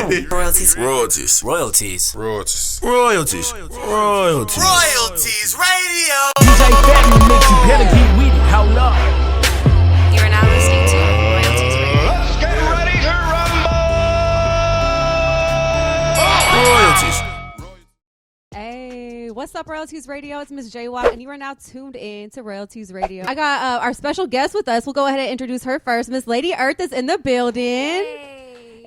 Royalties. Royalties. Royalties. Royalties. Royalties. Royalties. Royalties Radio. DJ Fatman makes you better get with it. Hold up. You are now listening to Royalties Radio. Let's get ready to rumble! Royalties. Hey, what's up, Royalties Radio? It's Miss J Watt, and you are now tuned in to Royalties Radio. I got our special guest with us. We'll go ahead and introduce her first. Miss Lady Earth is in the building. Hey.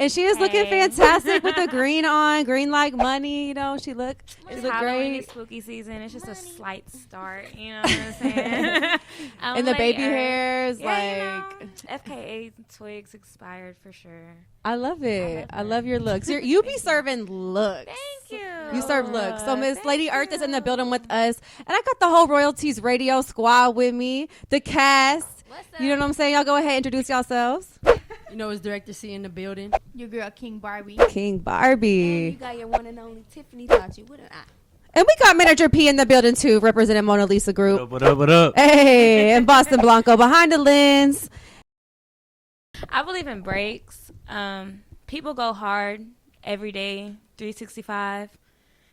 And she is looking fantastic with the green on, green like money. You know, she look Halloween great. is spooky season. It's just a slight start, you know what I'm saying? And the baby hairs, yeah, like, you know, FKA twigs expired for sure. I love it. I love your looks. You be serving looks. Thank you. You serve looks. So Miss Lady Earth is in the building with us. And I got the whole Royalties Radio squad with me, the cast. What's up? You know what I'm saying? Y'all go ahead and introduce yourselves. You know, it's Director C in the building. Your girl King Barbie. King And Barbie. you got your one and only Tiffany. Thought you wouldn't. And we got Manager P in the building too, representing Mona Lisa Group. What up, what up? Hey, and Boston Blanco behind the lens. I believe in breaks. People go hard every day, 365.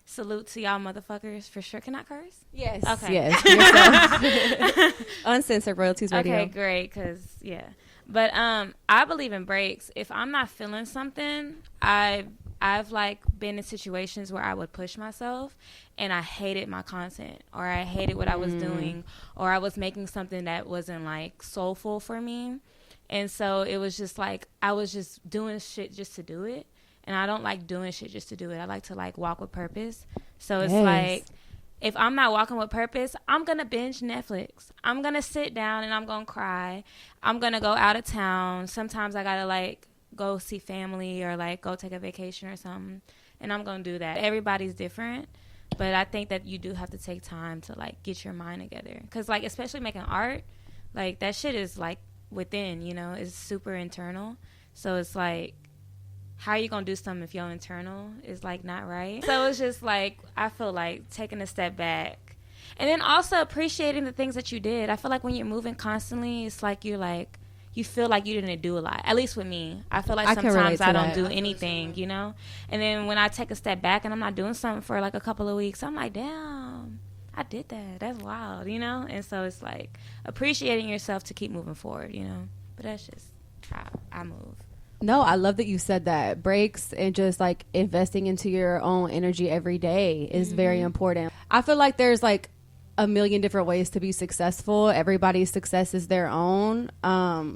Salute to y'all motherfuckers for sure. Can I curse? Yes. Okay. Yes. Uncensored Royalties Radio. Okay, great, because, yeah. But I believe in breaks. If I'm not feeling something, I've like been in situations where I would push myself and I hated my content, or I hated what I was doing, or I was making something that wasn't like soulful for me. And so it was just like I was just doing shit just to do it. And I don't like doing shit just to do it. I like to like walk with purpose. So it's like, if I'm not walking with purpose, I'm going to binge Netflix. I'm going to sit down and I'm going to cry. I'm going to go out of town. Sometimes I got to like go see family or like go take a vacation or something. And I'm going to do that. Everybody's different. But I think that you do have to take time to like get your mind together. Because like, especially making art, like that shit is like within, you know, it's super internal. So it's like, how are you going to do something if your internal is, like, not right? So it's just, like, I feel like taking a step back. And then also appreciating the things that you did. I feel like when you're moving constantly, it's like you're, like, you feel like you didn't do a lot. At least with me. I feel like sometimes I don't do anything, you know? And then when I take a step back and I'm not doing something for, like, a couple of weeks, I'm like, damn, I did that. That's wild, you know? And so it's, like, appreciating yourself to keep moving forward, you know? But that's just how I move. No, I love that you said that. Breaks and just like investing into your own energy every day is very important. I feel like there's like a million different ways to be successful. Everybody's success is their own.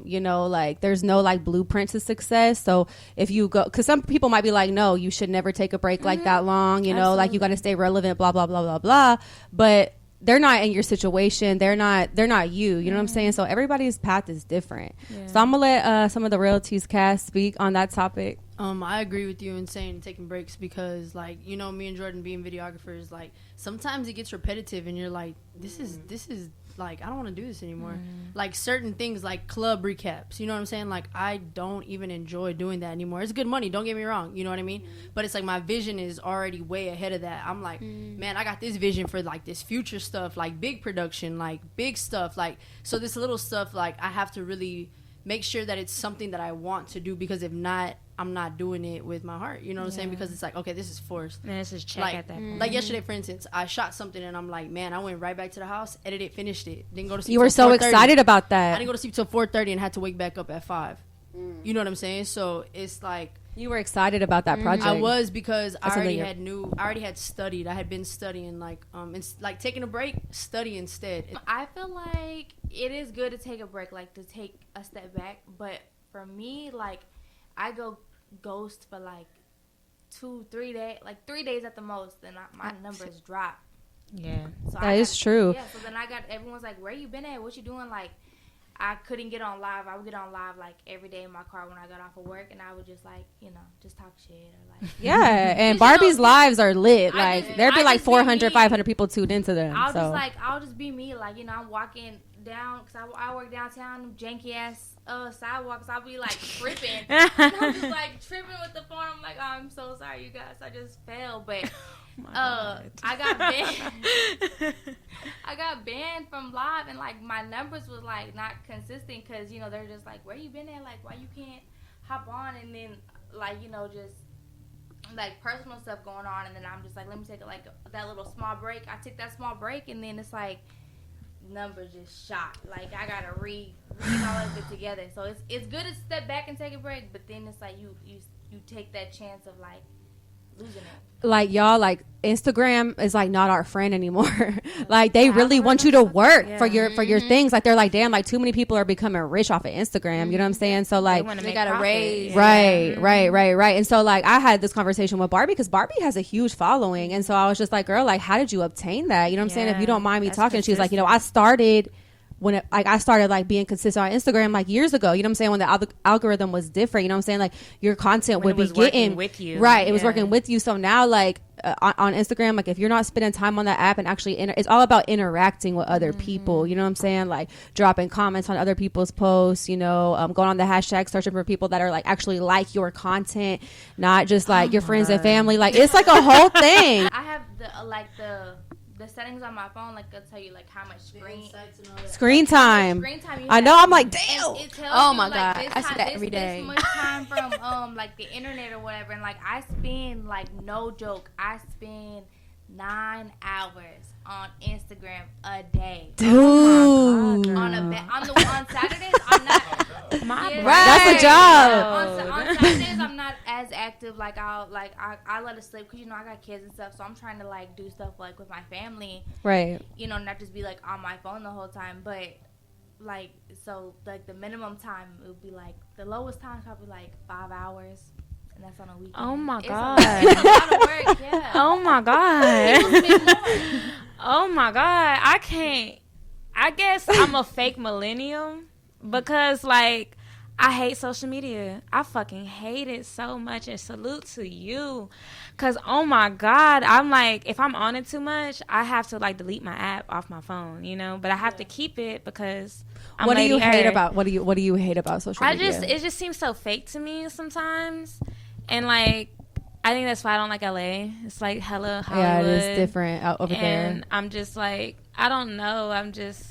You know, like there's no like blueprint to success. So if you go, because some people might be like, no, you should never take a break like that long. You know, like you got to stay relevant, blah, blah, blah, blah, blah. But they're not in your situation. They're not you. You know what I'm saying? So everybody's path is different. Yeah. So I'm going to let some of the Royalties cast speak on that topic. I agree with you in saying taking breaks because, like, you know, me and Jordan being videographers, like, sometimes it gets repetitive and you're like, this is like, I don't want to do this anymore. Like, certain things like club recaps, you know what I'm saying? Like, I don't even enjoy doing that anymore. It's good money, don't get me wrong, you know what I mean? But it's like my vision is already way ahead of that. I'm like, man, I got this vision for, like, this future stuff, like, big production, like, big stuff. Like, so this little stuff, like, I have to really make sure that it's something that I want to do because if not, I'm not doing it with my heart. You know what I'm saying? Because it's like, okay, this is forced. And this is check like, at that point. Like yesterday, for instance, I shot something and I'm like, man, I went right back to the house, edited, finished it. Didn't go to sleep. You were so excited about that. I didn't go to sleep till 4:30 and had to wake back up at 5. You know what I'm saying? So it's like you were excited about that project. I was because I already had studied. I had been studying like like taking a break, study instead. I feel like it is good to take a break, like to take a step back. But for me, like I go ghost for like 2-3 days, like 3 days at the most, then my numbers drop. Yeah, so that is true. Yeah, so then everyone's like, where you been at? What you doing? Like, I couldn't get on live. I would get on live like every day in my car when I got off of work, and I would just like, you know, just talk shit or like. Yeah, and Barbie's lives are lit. Like there'd be like 400, 500 people tuned into them. I'll just be me. Like, you know, I'm walking down because I work downtown, janky ass sidewalks. I'll be like tripping. And I'm just like tripping with the phone. I'm like, oh, I'm so sorry, you guys. I just fell, but. I got banned. I got banned from live, and like my numbers was like not consistent because you know they're just like, where you been at? Like, why you can't hop on? And then like, you know, just like personal stuff going on, and then I'm just like, let me take like that little small break. I took that small break, and then it's like numbers just shot. Like I gotta read all of it together. So it's good to step back and take a break, but then it's like you take that chance of like losing it. Like y'all, like Instagram is like not our friend anymore. Like they really want you to work for your things. Like they're like, damn, like too many people are becoming rich off of Instagram. You know what I'm saying? So like They gotta raise. right. And so like I had this conversation with Barbie because Barbie has a huge following, and so I was just like, girl, like how did you obtain that? You know what I'm saying? If you don't mind me talking, she's like, you know, I started when I started like being consistent on Instagram like years ago, you know what I'm saying, when the algorithm was different, you know what I'm saying, like your content would be getting with you, right, it was working with you. So now like on Instagram, like if you're not spending time on that app and actually it's all about interacting with other people, you know what I'm saying, like dropping comments on other people's posts, you know, going on the hashtag searching for people that are like actually like your content, not just like your friends and family. Like it's like a whole thing. I have the settings on my phone, like it'll tell you like how much screen time. You I know. I'm like, damn. It tells Oh you, my like, God. this I see time- that this- every day. This much time from like the internet or whatever, and like I spend like no joke, I spend 9 hours on Instagram a day. Dude. On Saturdays, I'm not. That's a job. On Saturdays, I'm not as active. Like I let it slip because you know I got kids and stuff, so I'm trying to like do stuff like with my family, Right. you know, not just be like on my phone the whole time. But like so like the minimum time it would be like the lowest time is probably like 5 hours. And that's on a weekend. Oh my It's God. It's a lot of work, yeah. Oh my God. People spend more. Oh my God. I can't. I guess I'm a fake millennial because like I hate social media. I fucking hate it so much, and salute to you. Cause oh my God, I'm like, if I'm on it too much, I have to like delete my app off my phone, you know, but I have to keep it because I'm What do you Lady hate Her. about what do you hate about social media? It just seems so fake to me sometimes. And like I think that's why I don't like LA. It's like hella Hollywood. Yeah, it is different out over And there. I'm just like, I don't know. I'm just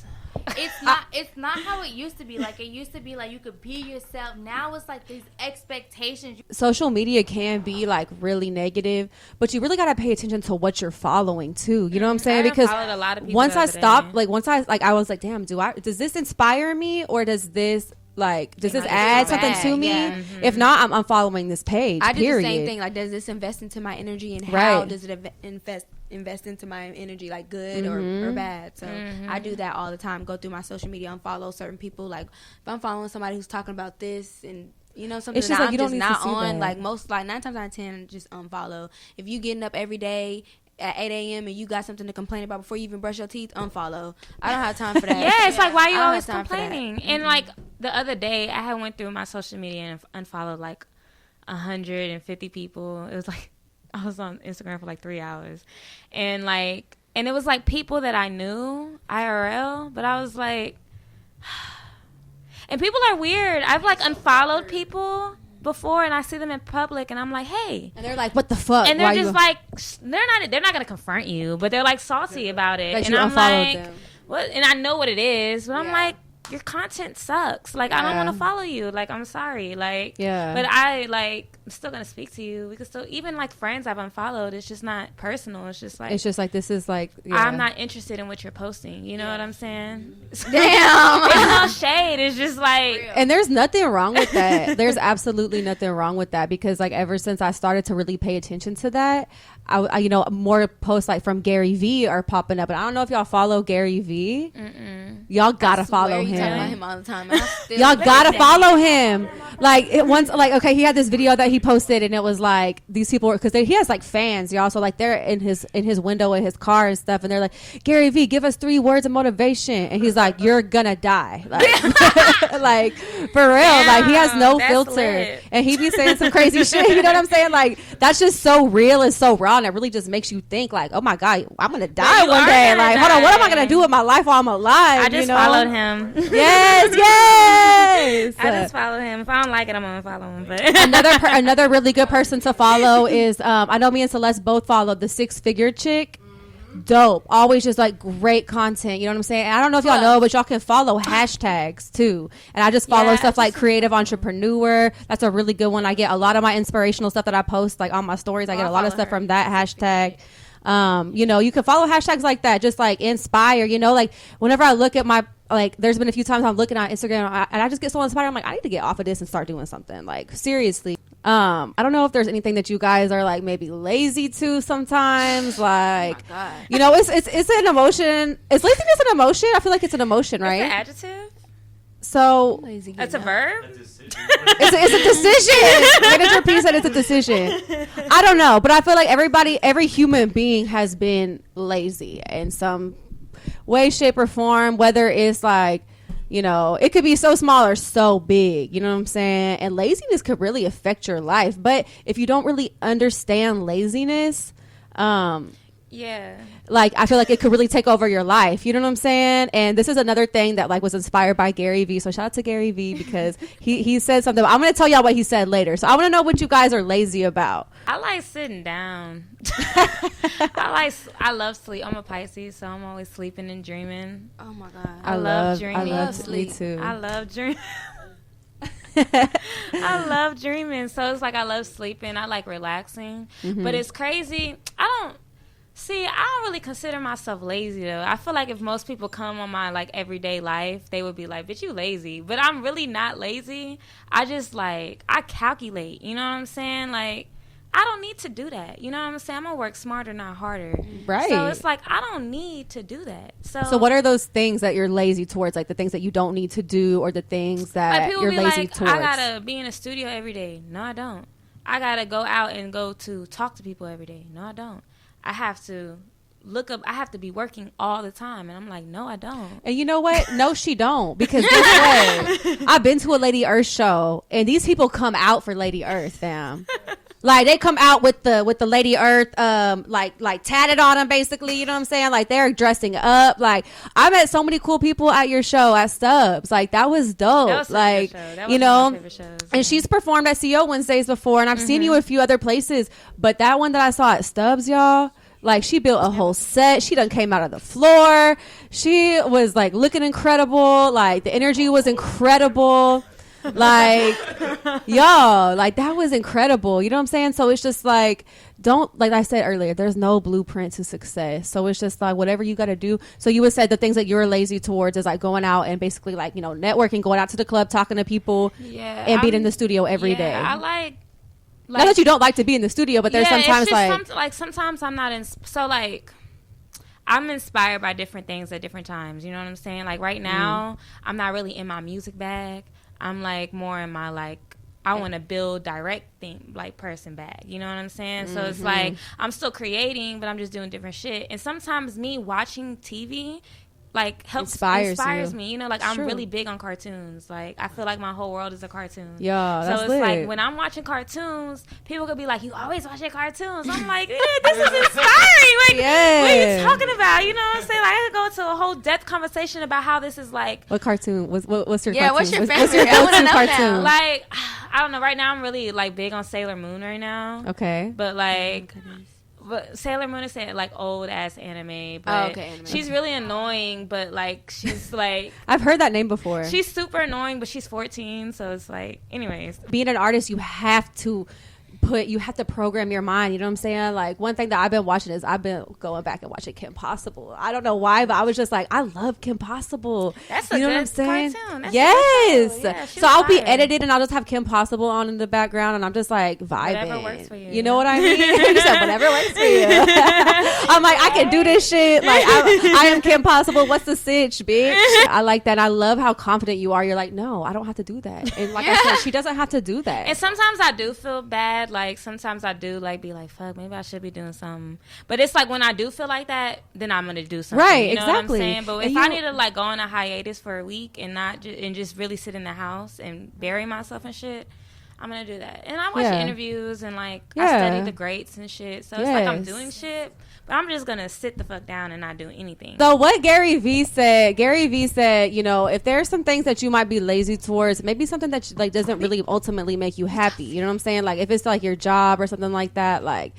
It's not how it used to be. Like it used to be like you could be yourself. Now it's like these expectations. Social media can be like really negative, but you really got to pay attention to what you're following too. You know what I'm saying? I Because followed a lot of people once the I other day. stopped, like I was like, damn, does this inspire me, or does this this Like, add it's something bad, to me? yeah. If not, I'm following this page. I do period. the same thing. Like, does this invest into my energy, and Right. how does it invest into my energy, like good or bad? So I do that all the time. Go through my social media, unfollow certain people. Like if I'm following somebody who's talking about this and you know something It's just that like I'm you don't just need to not see on, that. like 9 times out of 10, just unfollow. If you getting up every day at 8 a.m. and you got something to complain about before you even brush your teeth, unfollow. I don't have time for that. yeah, it's like why I you don't always have time for that. complaining? And like the other day, I had went through my social media and unfollowed like 150 people. It was like I was on Instagram for like 3 hours, and it was like people that I knew IRL, but I was like, and people are weird. I've like unfollowed people before, and I see them in public, and I'm like, hey. And they're like, what the fuck? And they're Why just you, like, they're not gonna confront you, but they're like salty about it. that And you I'm unfollowed like, them. what? And I know what it is, but I'm Yeah. like, your content sucks. Like, I don't Yeah. want to follow you. Like, I'm sorry. Like, Yeah. But I'm still gonna speak to you. We could still, even like friends I've unfollowed. It's just not personal. It's just like, this is like, yeah. I'm not interested in what you're posting. You know what I'm saying? Damn. It's no shade. It's just like, And there's nothing wrong with that. There's absolutely nothing wrong with that, because like ever since I started to really pay attention to that, I you know, more posts like from Gary V are popping up, and I don't know if y'all follow Gary V. Y'all gotta follow You talk about him. him all the time. And I still Y'all gotta say- follow him. Like it once, like okay, he had this video that he posted, and it was like these people because he has like fans, y'all. So like they're in his window in his car and stuff, and they're like, Gary V, give us 3 words of motivation, and he's like, you're gonna die, like, like for real, like he has no that's filter, lit. and he be saying some crazy shit. You know what I'm saying? Like that's just so real and so raw, and it really just makes you think like, oh my god, I'm gonna die you one are day. gonna Like hold on, what am I die. gonna do with my life while I'm alive? I just you know? followed him. Yes, yes. I just follow him. If I don't like it, I'm gonna follow him. But Another really good person to follow is I know me and Celeste both followed the 6-figure chick. dope. Always just like great content. You know what I'm saying? And I don't know if y'all know, but y'all can follow hashtags too. And I just follow stuff like creative entrepreneur. That's a really good one. I get a lot of my inspirational stuff that I post like on my stories. I get a lot of stuff from that hashtag. You know, you can follow hashtags like that, just like inspire, you know, like whenever I look at my, like there's been a few times I'm looking at Instagram and I just get so inspired. I'm like, I need to get off of this and start doing something, like seriously. I don't know if there's anything that you guys are like maybe lazy to sometimes, like, you know, it's an emotion. Is laziness an emotion? I feel like it's an emotion, right? It's an adjective. So It's a verb. it's a decision. Manager P said it's a decision. I don't know, but I feel like every human being has been lazy in some way, shape, or form. Whether it's like, you know, it could be so small or so big. You know what I'm saying? And laziness could really affect your life. But if you don't really understand laziness, like I feel like it could really take over your life. You know what I'm saying? And this is another thing that like was inspired by Gary Vee. So shout out to Gary Vee because he said something. I'm going to tell y'all what he said later. So I want to know what you guys are lazy about. I like sitting down. I love sleep. I'm a Pisces, so I'm always sleeping and dreaming. Oh my god. I love dreaming. I love sleep. Me too. I love dreaming. I love dreaming. So it's like I love sleeping. I like relaxing. But it's crazy. I don't really consider myself lazy though. I feel like if most people come on my like everyday life, they would be like, "Bitch, you lazy." But I'm really not lazy. I just like I calculate. You know what I'm saying? Like I don't need to do that. You know what I'm saying? I'm gonna work smarter, not harder. Right. So it's like I don't need to do that. So what are those things that you're lazy towards? Like the things that you don't need to do, or the things that you're lazy towards? I gotta be in a studio every day. No, I don't. I gotta go out and go to talk to people every day. No, I don't. I have to look up. I have to be working all the time, and I'm like, no, I don't. And you know what? No, she don't. Because guess what? I've been to a Lady Earth show, and these people come out for Lady Earth, fam. Like they come out with the Lady Earth, like tatted on them, basically. You know what I'm saying? Like they're dressing up. Like I met so many cool people at your show at Stubbs. Like that was dope. That was like that you know, and she's performed at CO Wednesdays before, and I've seen you a few other places. But that one that I saw at Stubbs, y'all. Like she built a whole set. She done came out of the floor. She was like looking incredible. Like the energy was incredible. Like y'all, like that was incredible. You know what I'm saying? So it's just like, don't, like I said earlier, there's no blueprint to success. So it's just like whatever you got to do. So you would say the things that you're lazy towards is like going out and basically like, you know, networking, going out to the club, talking to people, and being in the studio every day. I like not that you don't like to be in the studio, but there's sometimes like sometimes I'm not in. So like I'm inspired by different things at different times. You know what I'm saying? Like right now, I'm not really in my music bag. I'm like more in my like I want to build direct thing like person bag. You know what I'm saying? So it's like I'm still creating, but I'm just doing different shit. And sometimes me watching TV like inspires me. You know, like I'm really big on cartoons. Like I feel like my whole world is a cartoon. Yeah, so that's it's lit. like when I'm watching cartoons, people could be like, "You always watching cartoons." I'm like, "Yeah, this is inspiring." Like, what are you talking about? You know what I'm saying? Like I could go into a whole depth conversation about how this is like. What cartoon? What's your cartoon? What's your favorite? What's your go-to cartoon? Now. Like I don't know. Right now, I'm really like big on Sailor Moon right now. Okay, but like. But Sailor Moon is like old ass anime, but she's really annoying. But like she's like I've heard that name before. She's super annoying, but she's 14, so it's like, anyways. Being an artist, you have to program your mind. You know what I'm saying? Like one thing that I've been watching is I've been going back and watching Kim Possible. I don't know why, but I was just like, I love Kim Possible. That's a good cartoon. That's yes. Yeah, so I'll be edited and I'll just have Kim Possible on in the background and I'm just like vibing. Whatever works for you. You know what I mean? You said whatever works for you. I'm like, I can do this shit. Like I am Kim Possible. What's the sitch, bitch? I like that. I love how confident you are. You're like, no, I don't have to do that. And like I said, she doesn't have to do that. And sometimes I do feel bad. Like sometimes I do like be like, fuck, maybe I should be doing something. But it's like when I do feel like that, then I'm gonna do something. Right, you know exactly. What I'm saying? But if I need to like go on a hiatus for a week and not and just really sit in the house and bury myself and shit, I'm gonna do that. And I watch interviews and like I study the greats and shit. So it's like I'm doing shit, but I'm just gonna sit the fuck down and not do anything. So what Gary Vee said, you know, if there's some things that you might be lazy towards, maybe something that like doesn't really ultimately make you happy. You know what I'm saying? Like if it's like your job or something like that, like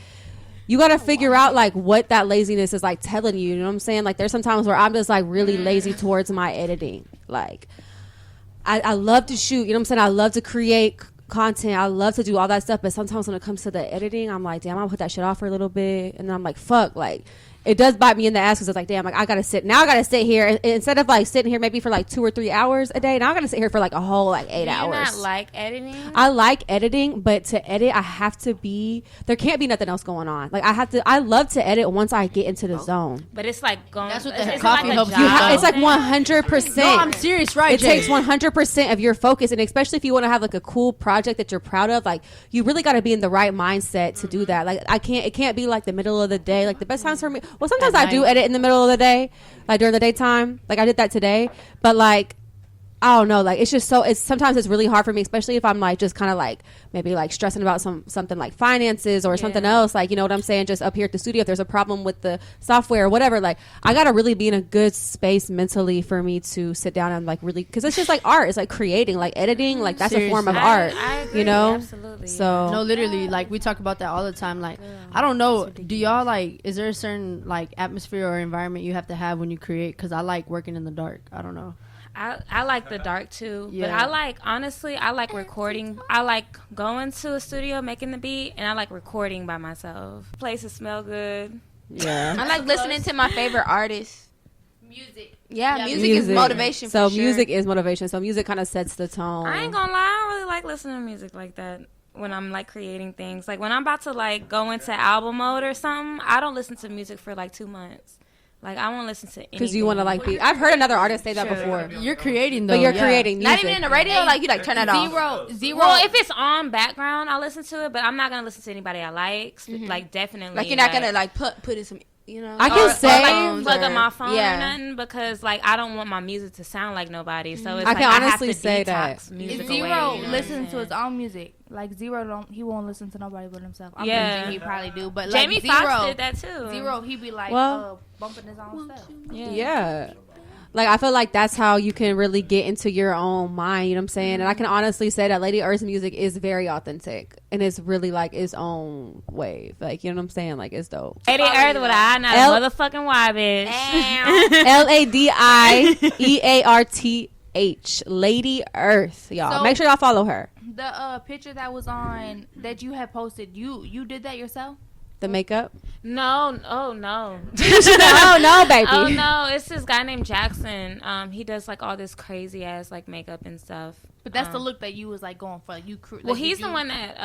you got to figure out like what that laziness is like telling you. You know what I'm saying? Like there's some times where I'm just like really lazy towards my editing. Like I love to shoot. You know what I'm saying? I love to create content. I love to do all that stuff. But sometimes when it comes to the editing, I'm like, damn, I'm gonna put that shit off for a little bit. And then I'm like, fuck, like. It does bite me in the ass because it's like, damn, like I gotta sit here and instead of like sitting here maybe for like 2 or 3 hours a day. Now I gotta sit here for like a whole like 8 hours. Do you not like editing? I like editing, but to edit, I have to be. There can't be nothing else going on. Like I love to edit once I get into the zone. But it's like going. That's what it's the like coffee a helps job. you It's like 100%. No, I'm serious, right? It takes 100% of your focus, and especially if you want to have like a cool project that you're proud of, like you really got to be in the right mindset to do that. Like it can't be like the middle of the day. Like the best times for me. Well, sometimes I do edit in the middle of the day, like during the daytime. Like I did that today, but like I don't know, like it's just so sometimes it's really hard for me, especially if I'm like just kind of like maybe like stressing about something like finances or something else, like, you know what I'm saying, just up here at the studio if there's a problem with the software or whatever. Like I gotta really be in a good space mentally for me to sit down and like really, because it's just like art, it's like creating, like editing, like that's a form of art. I agree, you know, absolutely. so No, literally, like we talk about that all the time. Like I don't know, do y'all like, is there a certain like atmosphere or environment you have to have when you create? Because I like working in the dark. I don't know. I like the dark too, Yeah. but I like, honestly, I like recording. I like going to a studio, making the beat, and I like recording by myself. Places smell good. yeah. I like listening to my favorite artists. Music. Yeah, music is motivation. So for sure. music is motivation. So music kind of sets the tone. I ain't gonna lie, I don't really like listening to music like that when I'm like creating things. Like when I'm about to like go into album mode or something, I don't listen to music for like 2 months. Like I won't listen to anything. Because you want to like be. I've heard another artist say that before. You're creating though. But you're yeah. creating music. Not even in the radio, like you like turn that off. Zero. Well, if it's on background, I'll listen to it, but I'm not gonna listen to anybody I like. Like definitely. Like you're not gonna like put in some, you know. I can say- like plug up my phone Yeah. or nothing, because like I don't want my music to sound like nobody. So it's I like can I honestly have to say detox that. music Zero away, you know listens what to I'm his own music. Like Zero he won't listen to nobody but himself. I'm Yeah. thinking he probably do, but saying? like Jamie Foxx Zero, did that too. Zero, he be like Well- bumping his own stuff. Yeah. Like I feel like that's how you can really get into your own mind, you know what I'm saying? And I can honestly say that Lady Earth's music is very authentic and it's really like its own wave. Like, you know what I'm saying? Like it's dope. Lady Earth with I not L- a motherfucking Y bitch. LADIEARTH. Lady Earth, y'all. So- Make sure y'all follow her. The picture that was on that you had posted, you did that yourself? The makeup. No, oh no. Oh no, baby. Oh no, it's this guy named Jackson. He does like all this crazy ass like makeup and stuff. But that's the look that you was like going for. Like, Well, he's the one that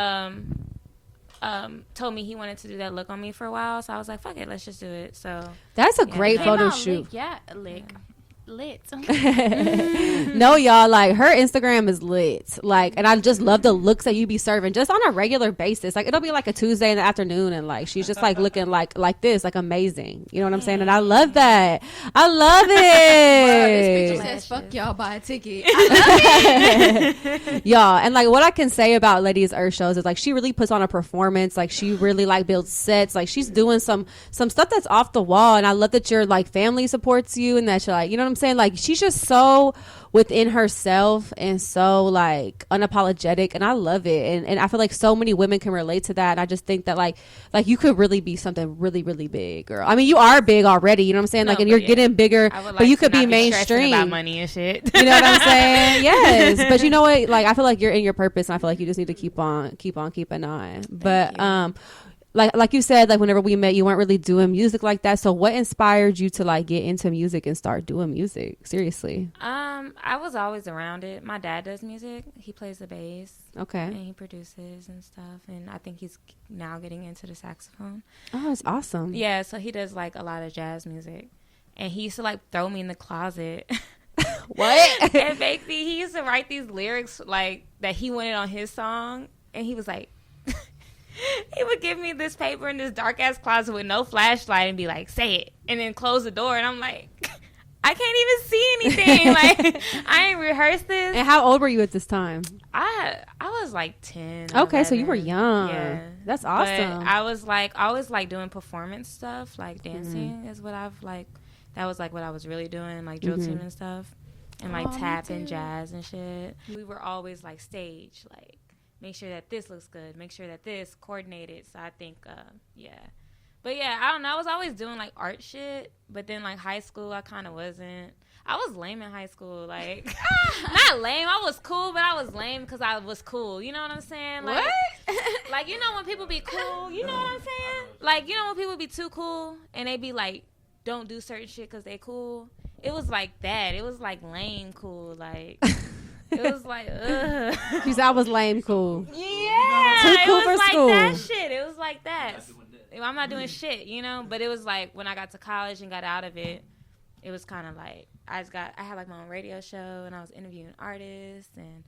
told me he wanted to do that look on me for a while. So I was like, fuck it, let's just do it. So That's a Yeah. great Came photo Lick, shoot. yeah, lit. No, y'all, like her Instagram is lit. Like, and I just love the looks that you be serving just on a regular basis. Like it'll be like a Tuesday in the afternoon and like she's just like looking like this, like amazing. You know what I'm saying? And I love that. I love This picture it. says, "Fuck y'all, buy a ticket." Y'all, and like what I can say about Ladies Earth shows is like she really puts on a performance. Like she really like builds sets. Like she's doing some stuff that's off the wall. And I love that your like family supports you and that you're like, you know what I'm saying? Like she's just so within herself and so like unapologetic, and I love it. And I feel like so many women can relate to that. And I just think that like you could really be something really, really big, girl. I mean, you are big already, you know what I'm saying? Like, and you're getting bigger, but you could be mainstream. about money and shit. You know what I'm saying? Yes. But you know what? Like, I feel like you're in your purpose, and I feel like you just need to keep on keeping on. But like you said, like whenever we met, you weren't really doing music like that. So what inspired you to like get into music and start doing music? Seriously. I was always around it. My dad does music. He plays the bass. Okay. And he produces and stuff. And I think he's now getting into the saxophone. Oh, it's awesome. Yeah, so he does like a lot of jazz music. And he used to like throw me in the closet. What? And basically he used to write these lyrics like that he wanted on his song. And he was like, he would give me this paper in this dark ass closet with no flashlight and be like, say it, and then close the door. And I'm like, I can't even see anything. Like, I ain't rehearsed this. And how old were you at this time? I was like 10. Okay, so you were 11. young. Yeah. That's But awesome. I was like, always like doing performance stuff, like dancing is what I've like, that was like what I was really doing, like drill team and stuff. And like tap and jazz and shit. We were always like stage, like, make sure that this looks good, make sure that this coordinated. So I think, yeah. But yeah, I don't know. I was always doing like art shit, but then like high school, I kind of wasn't. I was lame in high school. Like, not lame. I was cool, but I was lame because I was cool. You know what I'm saying? Like, What? Like, you know when people be cool? You know what I'm saying? Like, you know when people be too cool and they be like, don't do certain shit because they cool? It was like that. It was like lame cool. Like, it was like, ugh. She said I was lame cool. Yeah. Too cool it was for like school. that shit. It was like that. I'm not doing shit, you know? But it was like when I got to college and got out of it, it was kind of like I had like my own radio show and I was interviewing artists and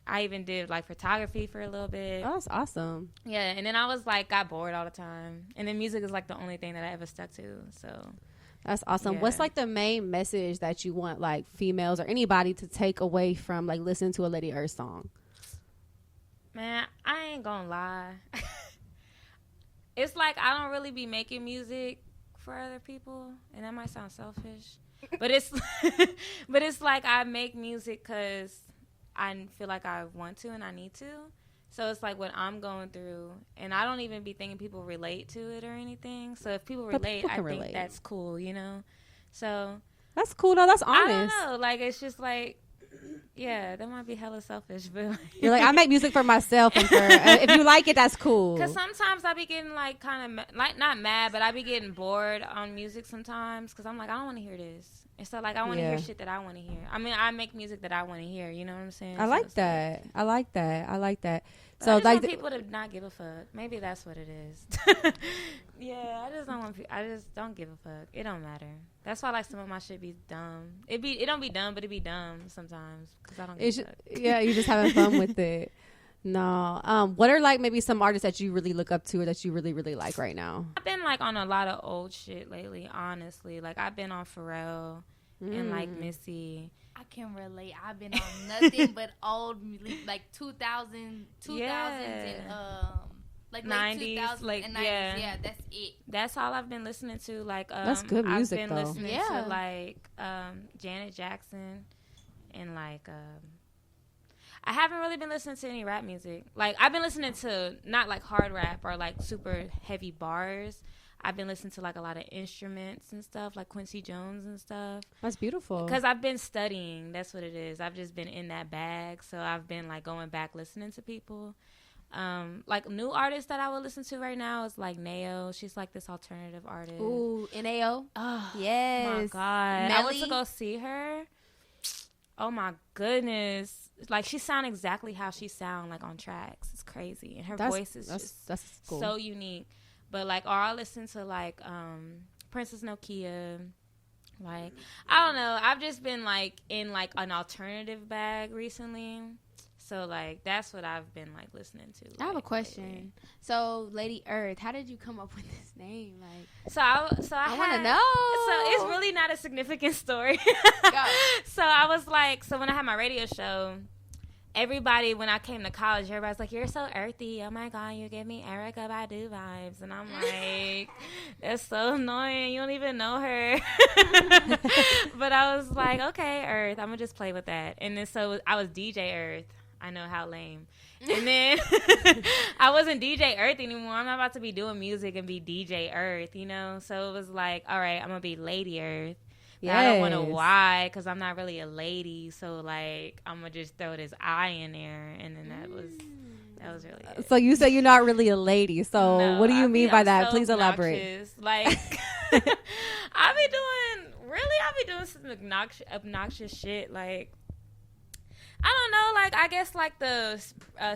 I even did like photography for a little bit. Oh, that's awesome. Yeah, and then I was like got bored all the time. And then music is like the only thing that I ever stuck to. So that's awesome. Yeah. What's like the main message that you want like females or anybody to take away from like listening to a Lady Earth song? Man, I ain't gonna lie. It's like I don't really be making music for other people, and that might sound selfish, but it's but it's like I make music because I feel like I want to and I need to. So it's like what I'm going through, and I don't even be thinking people relate to it or anything. So if people relate, people I can think relate. that's cool, you know. So That's cool though. That's I honest. don't know, like it's just like. Yeah, that might be hella selfish, but You're like, I make music for myself, and for if you like it, that's cool. Because sometimes I be getting like kind of like not mad, but I be getting bored on music sometimes because I'm like I don't want to hear this. And so like I want to hear shit that I want to hear. I mean I make music that I want to hear. You know what I'm saying? I So like it's that. I like that. I like that. But So I just like, want people to not give a fuck. Maybe that's what it is. Yeah, I just don't want. I just don't give a fuck. It don't matter. That's why like some of my shit be dumb. It don't be dumb, but it be dumb sometimes because I don't give a fuck. yeah, you just having fun with it. No. What are like maybe some artists that you really look up to or that you really really like right now? I've been like on a lot of old shit lately. Honestly, like I've been on Pharrell and like Missy. I can relate. I've been on nothing but old, like 2000s and like 90s, 90s, like, and 90s. Yeah, that's it. That's all I've been listening to. Like That's good music, I've been though. listening Yeah. to like Janet Jackson and like I haven't really been listening to any rap music. Like I've been listening to not like hard rap or like super heavy bars. I've been listening to like a lot of instruments and stuff, like Quincy Jones and stuff. That's beautiful. Because I've been studying. That's what it is. I've just been in that bag. So I've been like going back listening to people. Like new artists that I would listen to right now is like Nao. She's like this alternative artist. Ooh, NAO. Oh Yes. my God. I went to Melly. go see her. Oh my goodness. Like she sound exactly how she sound like on tracks. It's crazy. And her voice is just that's cool. so unique. But like, or I listen to like Princess Nokia. Like, I don't know. I've just been like in like an alternative bag recently. So like that's what I've been like listening to. I have a like, question. lately. So, Lady Earth, how did you come up with this name? Like, So I I want to had- know. So it's really not a significant story. So I was like, so when I had my radio show, everybody, when I came to college, everybody's like, you're so earthy. Oh my God, you give me Erica Badu vibes. And I'm like, that's so annoying. You don't even know her. But I was like, okay, Earth, I'm going to just play with that. And then so I was DJ Earth. I know, how lame. And then I wasn't DJ Earth anymore. I'm not about to be doing music and be DJ Earth, you know? So it was like, all right, I'm going to be Lady Earth. But I don't want to why because I'm not really a lady. So, like, I'm going to just throw this I in there. And then that was really it. So you say you're not really a lady. So No, what do you I mean be- by I'm that? so Please elaborate. obnoxious. Like, I be doing some obnoxious shit. Like, I don't know. Like, I guess, like, the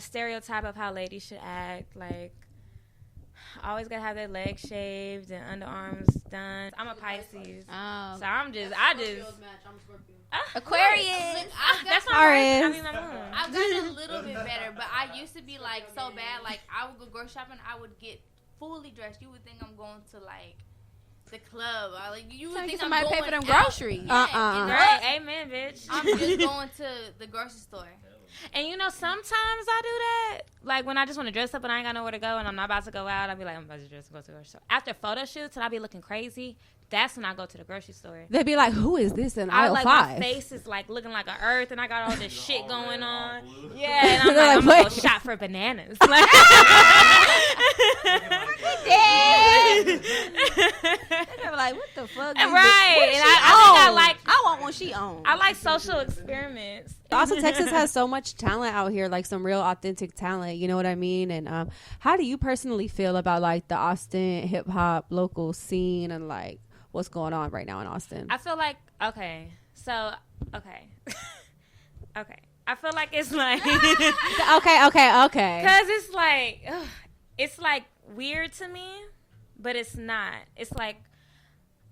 stereotype of how ladies should act. Like, always gotta have their legs shaved and underarms done. I'm a Pisces. Oh. So I just Aquarius. that's my Taurus. birth. I mean, my moon. I've gotten a little bit better, but I used to be like so bad. Like I would go grocery shopping, I would get fully dressed. You would think I'm going to like the club. You would think I'm somebody going pay for them out. groceries. Yeah, and Right, amen, bitch. I'm just going to the grocery store. And you know, sometimes I do that. Like when I just want to dress up and I ain't got nowhere to go and I'm not about to go out, I'll be like, I'm about to dress and go to the grocery store. After photo shoots and I'll be looking crazy, that's when I go to the grocery store. They'd be like, "Who is this in I aisle like 5?" my face is like looking like an earth, and I got all this shit going on. Yeah, and I'm They're like, like, I'm gonna go "Wait." shop for bananas. Like, They're like, what the fuck? right? And I want one she own. I like social experiments. Austin, Texas has so much talent out here, like some real authentic talent. You know what I mean? And how do you personally feel about like the Austin hip hop local scene and like what's going on right now in Austin? I feel like okay. I feel like it's like okay. because it's like weird to me, but it's not. It's like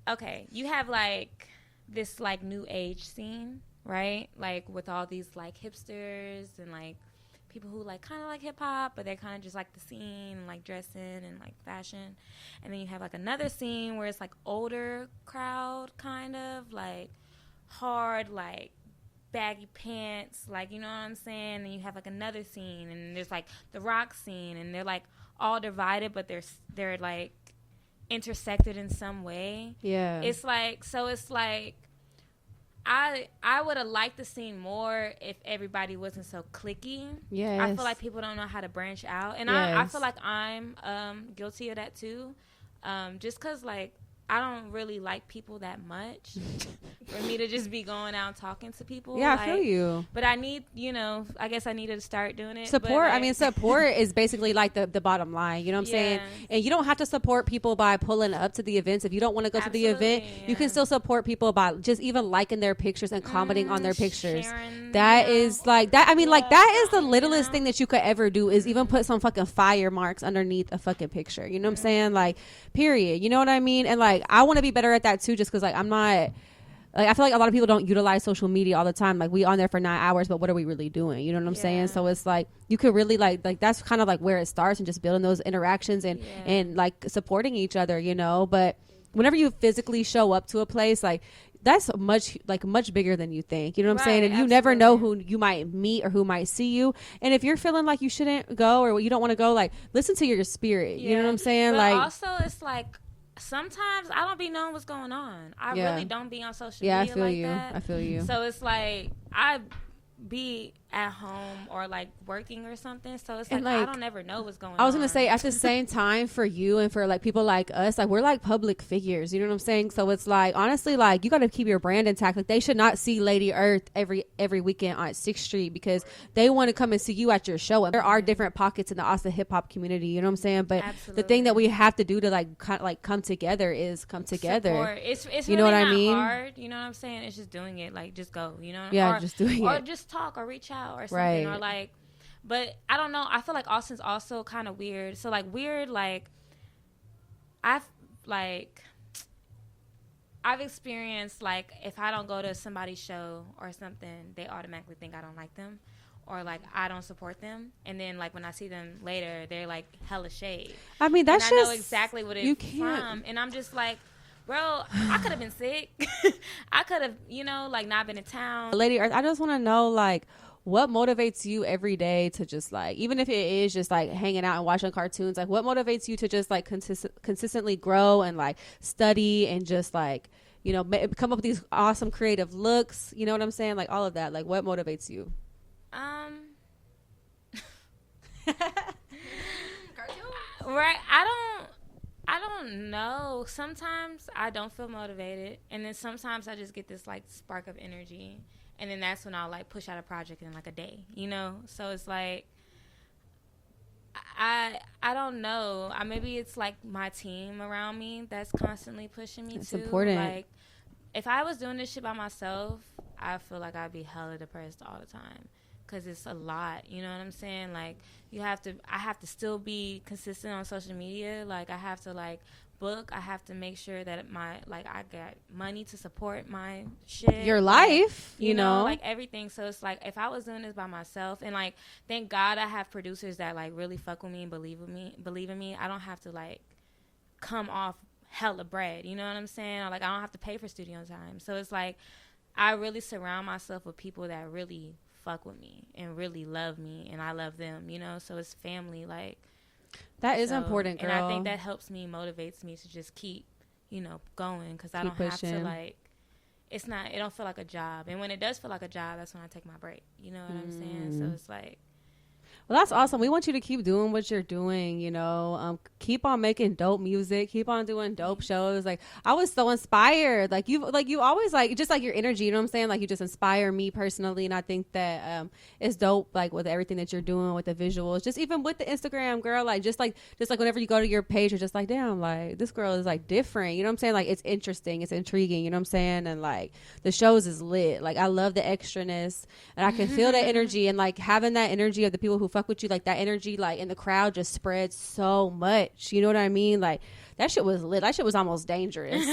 okay, you have like this like new age scene, right? Like with all these like hipsters and like people who like kind of like hip hop, but they kind of just like the scene and like dressing and like fashion. And then you have like another scene where it's like older crowd, kind of like hard, like baggy pants, like, you know what I'm saying? And you have like another scene, and there's like the rock scene, and they're like all divided, but they're like intersected in some way. Yeah. It's like I would have liked the scene more if everybody wasn't so cliquey. Yes. I feel like people don't know how to branch out, and Yes. I feel like I'm guilty of that too. Just because like I don't really like people that much for me to just be going out and talking to people. Yeah, like, I feel you. But I need, I guess I needed to start doing it. Support. But, like, I mean, support is basically like the bottom line. You know what I'm saying? And you don't have to support people by pulling up to the events. If you don't want to go to the event, you can still support people by just even liking their pictures and commenting on their pictures. sharing, That is like that. I mean, like that is the you littlest know? thing that you could ever do is even put some fucking fire marks underneath a fucking picture. You know what I'm saying? Like, period. You know what I mean? And like, I want to be better at that too, just because like I'm not. Like, I feel like a lot of people don't utilize social media all the time. Like, we on there for 9 hours, but what are we really doing? You know what I'm saying? So it's like you could really like that's kind of like where it starts, and just building those interactions and like supporting each other, you know. But whenever you physically show up to a place, like that's much bigger than you think. You know what I'm saying? And you never know who you might meet or who might see you. And if you're feeling like you shouldn't go or you don't want to go, like listen to your spirit. You know what I'm saying? But like also it's like sometimes I don't be knowing what's going on. I really don't be on social media I feel like you. that. I feel you. So it's like I be at home or like working or something, so it's like I don't ever know what's going on. I was gonna say at the same time for you and for like people like us, like we're like public figures, you know what I'm saying? So it's like honestly, like you got to keep your brand intact. Like they should not see Lady Earth every weekend on 6th Street because they want to come and see you at your show. And there are different pockets in the Austin hip hop community, you know what I'm saying? But the thing that we have to do to like kind of like come together is come together. Support. It's you really know what not I mean? hard, you know what I'm saying? It's just doing it, like just go, you know? Yeah, or, just doing it. Or just talk or reach out or something, or like, but I don't know. I feel like Austin's also kind of weird. So like weird, like I've experienced like if I don't go to somebody's show or something, they automatically think I don't like them or like I don't support them. And then like when I see them later, they're like hella shade. I mean, that's and I just know exactly what you it's can't. from, and I'm just like, bro, I could have been sick. I could have, like not been in town. Lady Earth, I just want to know like what motivates you every day to just like, even if it is just like hanging out and watching cartoons, like what motivates you to just like consistently grow and like study and just like, come up with these awesome creative looks, you know what I'm saying? Like all of that, like what motivates you? Right. I don't know. Sometimes I don't feel motivated, and then sometimes I just get this like spark of energy, and then that's when I'll like push out a project in like a day, So it's like I don't know. Maybe it's like my team around me that's constantly pushing me. It's important. Like if I was doing this shit by myself, I feel like I'd be hella depressed all the time. Because it's a lot, you know what I'm saying? Like, I have to still be consistent on social media. Like, I have to, like, book. I have to make sure that I got money to support my shit. Your life, you know? Like, everything. So, it's like, if I was doing this by myself, and, like, thank God I have producers that, like, really fuck with me and believe in me. I don't have to, like, come off hella bread, you know what I'm saying? Or, like, I don't have to pay for studio time. So, it's like, I really surround myself with people that really fuck with me and really love me, and I love them, so it's family. Like that is important, girl. And I think that helps me, motivates me to just keep going, because I Keep don't have to pushing. like. It don't feel like a job, and when it does feel like a job, that's when I take my break. You know what I'm saying? So it's like. Well, that's awesome. We want you to keep doing what you're doing, keep on making dope music, keep on doing dope shows. Like, I was so inspired. Like you always just like your energy, you know what I'm saying? Like, you just inspire me personally. And I think that, it's dope, like with everything that you're doing with the visuals, just even with the Instagram, girl, like, just like whenever you go to your page, you're just like, damn, like this girl is like different. You know what I'm saying? Like, it's interesting. It's intriguing. You know what I'm saying? And like the shows is lit. Like, I love the extraness, and I can feel that energy, and like having that energy of the people who fuck with you, like that energy like in the crowd just spreads so much. You know what I mean? Like, that shit was lit. That shit was almost dangerous.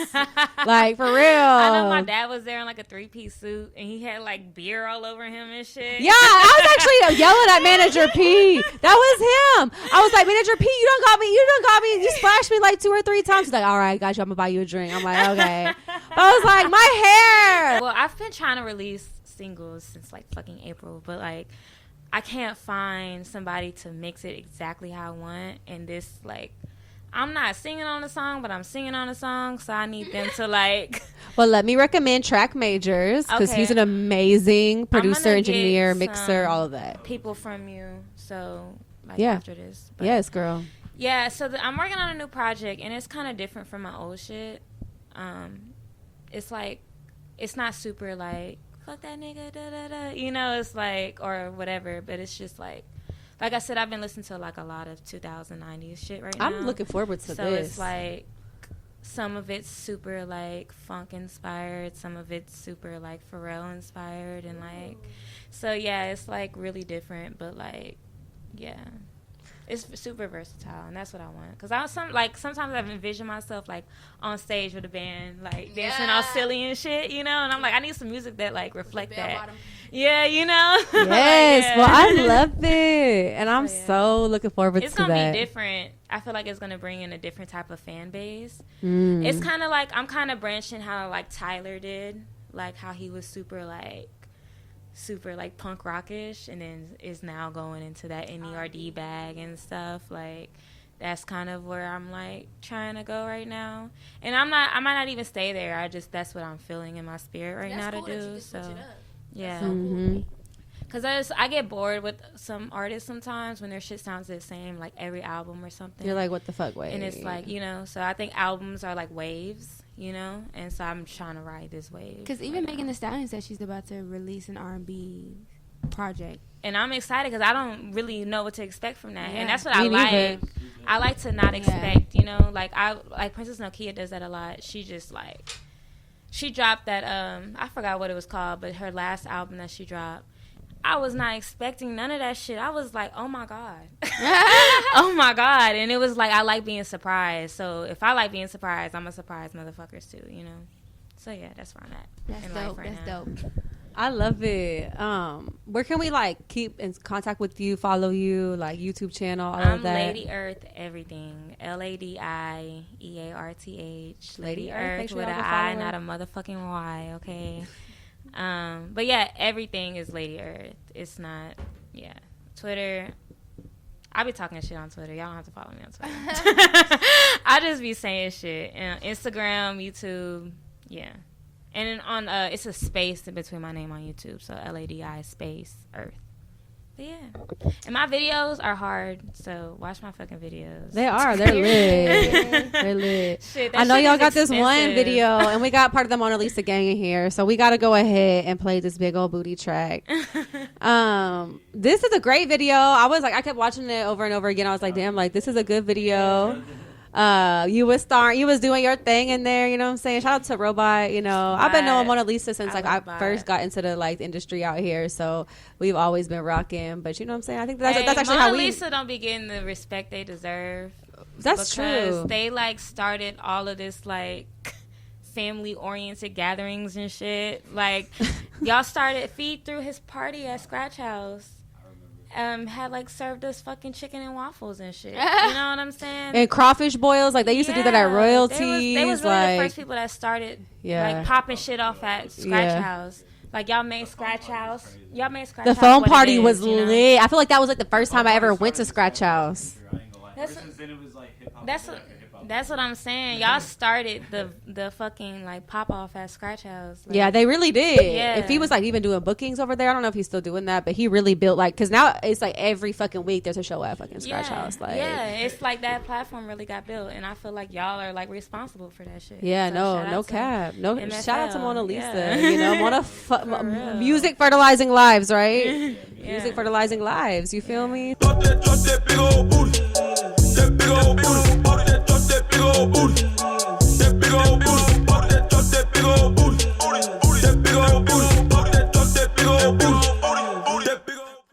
Like, for real. I know my dad was there in like a 3-piece suit, and he had like beer all over him and shit. Yeah, I was actually yelling at Manager P. That was him. I was like, Manager P, you done got me. You splashed me like 2 or 3 times. He's like, all right, got you. I'm gonna buy you a drink. I'm like, okay. But I was like, my hair. Well, I've been trying to release singles since like fucking April, but like I can't find somebody to mix it exactly how I want. And this, like, I'm not singing on the song, but I'm singing on the song, so I need them to like. Well, let me recommend Track Majors, because he's an amazing producer, engineer, mixer, all of that. People from you, so like yeah. after this. But yes, girl. Yeah, so I'm working on a new project, and it's kind of different from my old shit. It's like, it's not super like, fuck that nigga, da da da. It's like, or whatever, but it's just like I said, I've been listening to like a lot of 2090s shit right now. I'm looking forward to this. So it's like, some of it's super like funk inspired, some of it's super like Pharrell inspired, and like, so yeah, it's like really different, but like, yeah. It's super versatile, and that's what I want. Because sometimes I've envisioned myself like on stage with a band, like dancing all silly and shit, and I'm like, I need some music that like reflect that. Bottom. Yeah, Yes, like, yeah. Well, I love it, and I'm so looking forward to that. It's gonna be different. I feel like it's gonna bring in a different type of fan base. It's kind of like I'm kind of branching how like Tyler did, like how he was super like punk rockish, and then is now going into that NERD bag and stuff. Like, that's kind of where I'm like trying to go right now. And I might not even stay there. That's what I'm feeling in my spirit right now to do. So yeah. Because I get bored with some artists sometimes when their shit sounds the same, like every album or something. You're like, what the fuck, wave? And it's like, so I think albums are like waves, and so I'm trying to ride this wave. Because even Megan Thee Stallion said she's about to release an R&B project. And I'm excited because I don't really know what to expect from that. Yeah. And that's what I like. I like to not expect, like Princess Nokia does that a lot. She just like, she dropped that, I forgot what it was called, but her last album that she dropped, I was not expecting none of that shit. I was like, oh my God. Oh my God. And it was like, I like being surprised. So if I like being surprised, I'm a surprise motherfuckers too, So yeah, that's where I'm at. That's dope. That's dope. I love it. Where can we like keep in contact with you, follow you, like YouTube channel, all of that? I'm Lady Earth everything. LADIEARTH. Lady Earth with an I, not a motherfucking Y, okay? But yeah, everything is Lady Earth. It's not, Twitter. I be talking shit on Twitter. Y'all don't have to follow me on Twitter. I just be saying shit. And Instagram, YouTube, yeah. And then on, it's a space in between my name on YouTube. So LADI space Earth. But yeah. And my videos are hard, so watch my fucking videos. They are. They're lit. They're lit. Shit, I know y'all got expensive. this one video, and we got part of the Mona Lisa gang in here, so we got to go ahead and play this big old booty track. This is a great video. I kept watching it over and over again. I was like, damn, like, this is a good video. You was doing your thing in there, you know what I'm saying? Shout out to Robot, I've been knowing Mona Lisa since I first got into the like industry out here, so we've always been rocking. But you know what I'm saying? I think that's actually Mona how Lisa don't be getting the respect they deserve. That's true. They like started all of this like family oriented gatherings and shit. Like y'all started Feed through his party at Scratch House. Had like served us fucking chicken and waffles and shit. You know what I'm saying? And crawfish boils, like they used to do that at Royalties. They was really like, the first people that started like popping shit off at Scratch House. Like y'all made Scratch House. The phone party was lit. I feel like that was like the first time I ever went to Scratch House. That's what I'm saying. Y'all started the fucking like pop off at Scratch House. Like, Yeah, they really did. Yeah. If he was like even doing bookings over there, I don't know if he's still doing that, but he really built like, because now it's like every fucking week there's a show at fucking Scratch House. Like, yeah, it's like that platform really got built, and I feel like y'all are like responsible for that shit. yeah, So no, shout no out to cap, no. MFL. Shout out to Mona Lisa. Yeah. You know, Mona real. music fertilizing lives, right? Yeah. Music fertilizing lives. You feel me? Drop that big old booty.